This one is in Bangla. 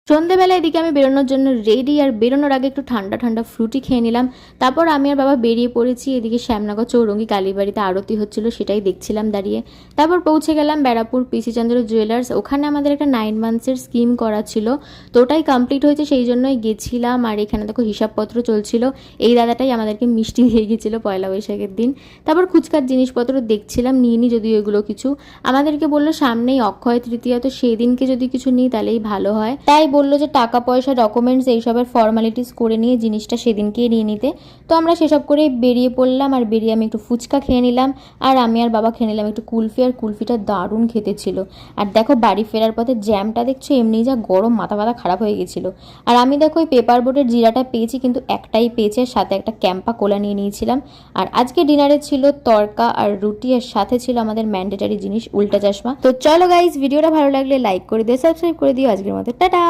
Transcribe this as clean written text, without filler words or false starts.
সন্ধ্যেবেলা এদিকে আমি বেরোনোর জন্য রেডি, আর বেরোনোর আগে একটু ঠান্ডা ঠান্ডা ফ্রুটি খেয়ে নিলাম। তারপর আমি আর বাবা বেরিয়ে পড়েছি। এদিকে শ্যামনগর চৌরঙ্গি কালীবাড়িতে আরতি হচ্ছিল, সেটাই দেখছিলাম দাঁড়িয়ে। তারপর পৌঁছে গেলাম ব্যারাকপুর পিসিচন্দ্র জুয়েলার্স। ওখানে আমাদের একটা 9 মান্থসের স্কিম করা ছিল, তো ওটাই কমপ্লিট হয়েছে, সেই জন্যই গেছিলাম। আর এখানে দেখো হিসাবপত্র চলছিল। এই দাদাটাই আমাদেরকে মিষ্টি দিয়ে গেছিল পয়লা বৈশাখের দিন। তারপর ফুচকার জিনিসপত্র দেখছিলাম, নিইনি যদিও এগুলো কিছু। আমাদেরকে বললো সামনেই অক্ষয় তৃতীয়া, তো সেই দিনকে যদি কিছু নিই তাহলেই ভালো হয়। তাই বললো যে টাকা পয়সা, ডকুমেন্টস, এইসবের ফর্মালিটিস করে নিয়ে জিনিসটা সেদিনকেই নিয়ে নিতে। তো আমরা সেসব করে বেরিয়ে পড়লাম। আর বেরিয়ে আমি একটু ফুচকা খেয়ে নিলাম, আর আমি আর বাবা খেয়ে নিলাম একটু কুলফি। আর কুলফিটা দারুণ খেতে ছিল। আর দেখো বাড়ি ফেরার পথে জ্যামটা দেখছো, এমনি যা গরম, মাথা খারাপ হয়ে গেছিলো। আর আমি দেখো ওই পেপার বোটের জিরাটা পেয়েছি, কিন্তু একটাই পেয়েছে, সাথে একটা ক্যাম্পা কোলা নিয়ে নিয়েছিলাম। আর আজকে ডিনারে ছিল তরকা আর রুটি, আর সাথে ছিল আমাদের ম্যান্ডেটারি জিনিস উল্টা চশমা। তো চলো গাইজ, ভিডিওটা ভালো লাগলে লাইক করে দিও, সাবস্ক্রাইব করে দিও। আজকের মতো টাটা।